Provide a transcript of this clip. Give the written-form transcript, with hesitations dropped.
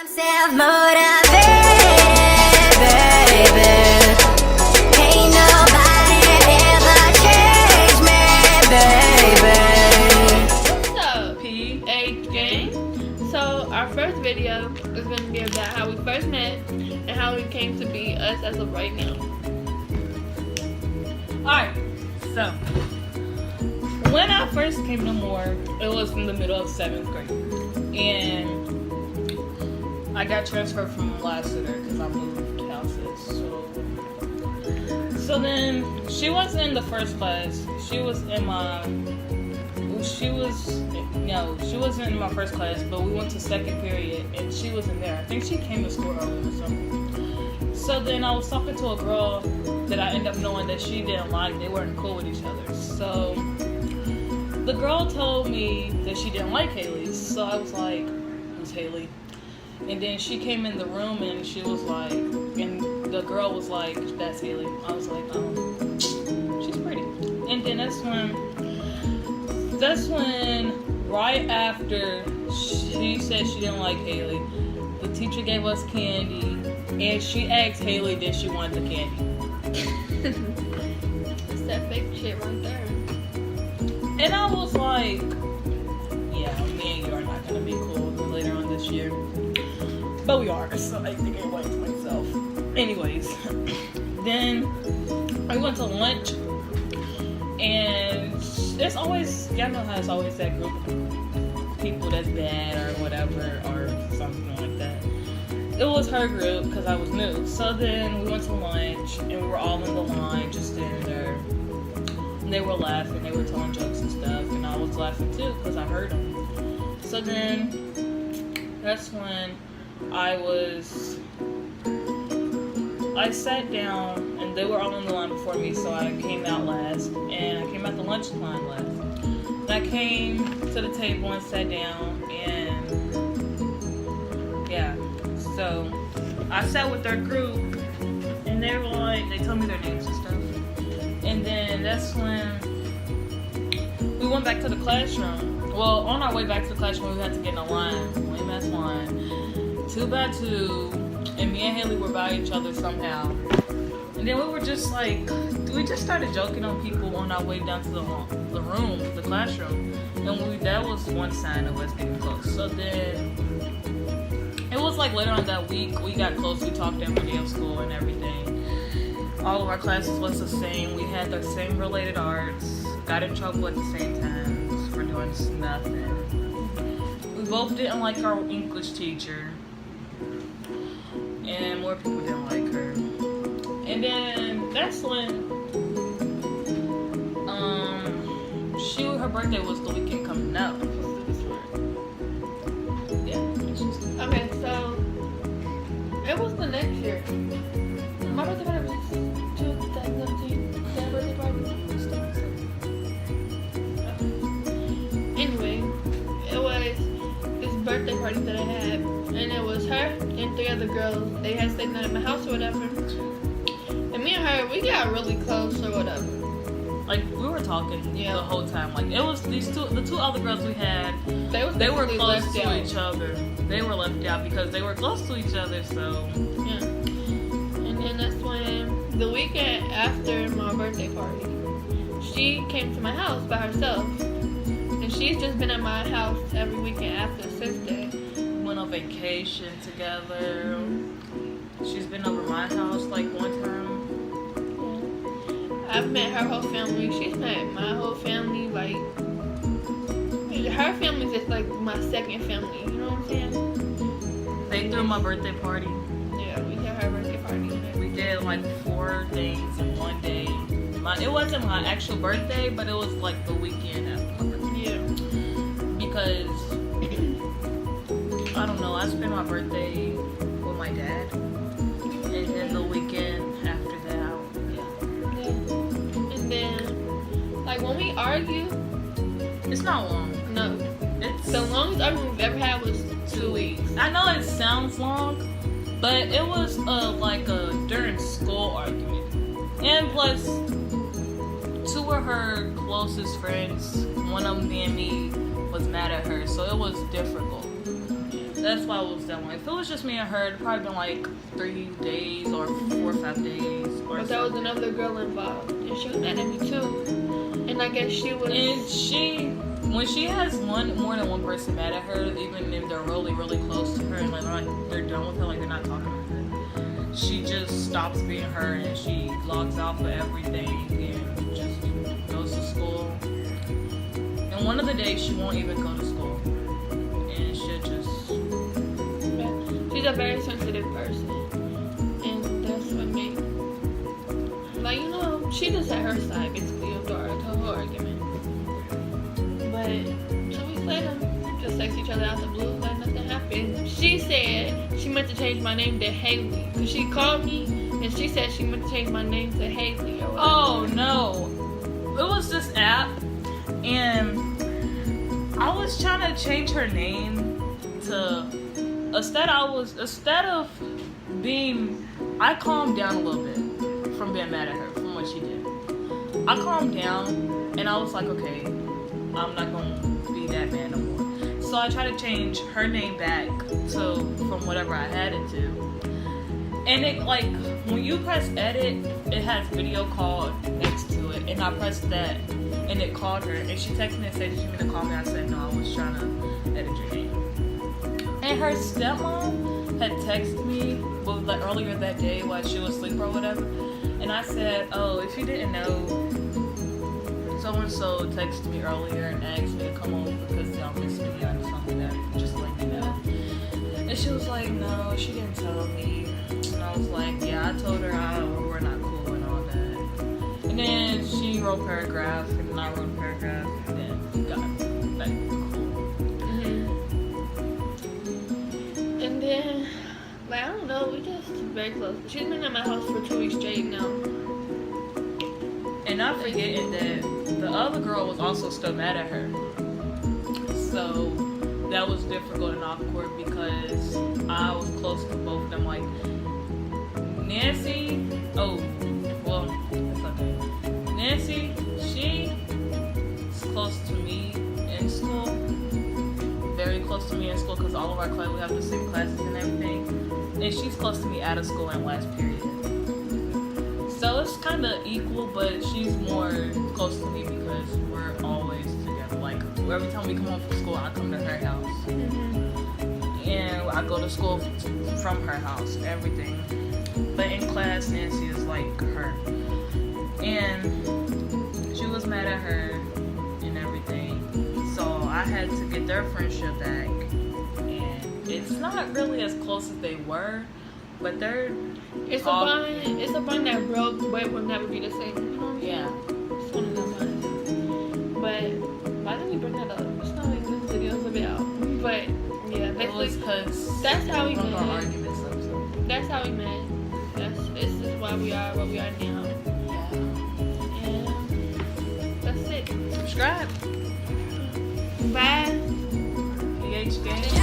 I'm self-motivated, baby. Ain't nobody ever changed me, baby. What's up, PH gang? So our first video is going to be about how we first met and how we came to be us as of right now. Alright, so when I first came to Moore, it was in the middle of 7th grade. And I got transferred from Lassiter because I moved houses. So then she wasn't in the first class. She wasn't in my first class, but we went to second period and she wasn't there. I think she came to school early or something. So then I was talking to a girl that I ended up knowing that she didn't like. They weren't cool with each other. So the girl told me that she didn't like Haley. So I was like, who's Haley? And then she came in the room and she was like, and the girl was like, that's Haley. I was like, she's pretty. And then that's when right after she said she didn't like Haley, the teacher gave us candy and she asked Haley did she want the candy. It's that fake shit right there. And I was like, yeah, me and you are not going to be cool later on this year. But we are, so I think I went to myself. Anyways, then I went to lunch, and there's always, y'all know how it's always that group of people that's bad or whatever, or something like that. It was her group, because I was new. So then we went to lunch, and we were all in the line, just standing there. And they were laughing, they were telling jokes and stuff, and I was laughing too, because I heard them. So then, that's when I sat down and they were all on the line before me, so I came out last, and I came out the lunch line last. And I came to the table and sat down, and yeah, so I sat with their group, and they were like, they told me their names and stuff. And then that's when we went back to the classroom. Well, on our way back to the classroom, we had to get in a line, lame ass line. 2 by 2, and me and Haley were by each other somehow. And then we were just like, we just started joking on people on our way down to the room, the classroom. And that was one sign of us getting close. So then, it was like later on that week, we got close, we talked every day of school and everything. All of our classes was the same, we had the same related arts, got in trouble at the same time for doing nothing. We both didn't like our English teacher. And more people didn't like her. And then that's when her birthday was the weekend coming up. Yeah. Okay, so it was the next year. My birthday party was 2017. That birthday party was Anyway, it was this birthday party that I had, and it was her and 3 other girls. They had stayed at my house or whatever. And me and her, we got really close or whatever. Like, we were talking the whole time. Like, it was the 2 other girls we had. They were close to each other. They were left out because they were close to each other, so. Yeah. And then that's when, the weekend after my birthday party, she came to my house by herself. And she's just been at my house every weekend after since then. Went on vacation together. She's been over my house like one time. I've met her whole family. She's met my whole family. Like, her family's just like my second family. You know what I'm saying? They threw my birthday party. Yeah, we had her birthday party. We did like 4 things in one day. It wasn't my actual birthday, but it was like the weekend after my birthday. Yeah. Because I don't know, I spent my birthday with my dad, and then the weekend after that, yeah. And then, like, when we argue, it's not long. No, It's the longest argument we've ever had was 2 weeks. I know it sounds long, but it was like a during school argument, and plus 2 of her closest friends, one of them being me, was mad at her, so it was difficult. That's why it was that long. If it was just me and her, it'd probably been like 3 days or 4 or 5 days. Or But there was another girl involved, and she was mad at me too. And I guess she was. And when she has more than one person mad at her, even if they're really, really close to her and like they're done with her, like they're not talking to her, she just stops being her and she logs off of everything and just goes to school. And one of the days she won't even go to school, and she'll just. She's a very sensitive person, and that's what made. Like, you know, she just had her side basically of the whole argument. But 2 weeks later, just text each other out the blue like nothing happened. She said she meant to change my name to Haley, cause she called me and she said she meant to change my name to Haley or whatever. Oh no, it was this app, and I was trying to change her name to. Instead of being, I calmed down a little bit from being mad at her from what she did. I calmed down and I was like, okay, I'm not gonna be that mad no more. So I tried to change her name back to from whatever I had it to. And it like when you press edit, it has video call next to it, and I pressed that and it called her, and she texted me and said, "Did you mean to call me?" I said, "No, I was trying to edit your name." And her stepmom had texted me like earlier that day while she was asleep or whatever. And I said, oh, if you didn't know, so-and-so texted me earlier and asked me to come over because y'all missed me or something like that. Just let me know. And she was like, no, she didn't tell me. And I was like, yeah, I told her we're not cool and all that. And then she wrote a paragraph and then I wrote a paragraph and then got back cool. And then, like, I don't know, we just very close. She's been at my house for 2 weeks straight now. And not forgetting that the other girl was also still mad at her. So that was difficult and awkward because I was close to both of them. Like, Nancy, it's okay. Nancy, she's close to me in school. Very close to me in school because all of our classes, we have the same classes and everything. And she's close to me out of school in last period. So it's kind of equal, but she's more close to me because we're always together. Like, every time we come home from school, I come to her house. And I go to school from her house, everything. But in class, Nancy is like her. And she was mad at her and everything. So I had to get their friendship back. And it's not really as close as they were, but they're It's a bond that broke, but it will never be the same. You know? Yeah. It's one of them bonds. But why didn't we bring that up? It's not like this video's about. But yeah, It was because that's how we our met. arguments episode. That's how we met. This is why we are what we are now. Yeah. And that's it. Subscribe. Bye. PH Game.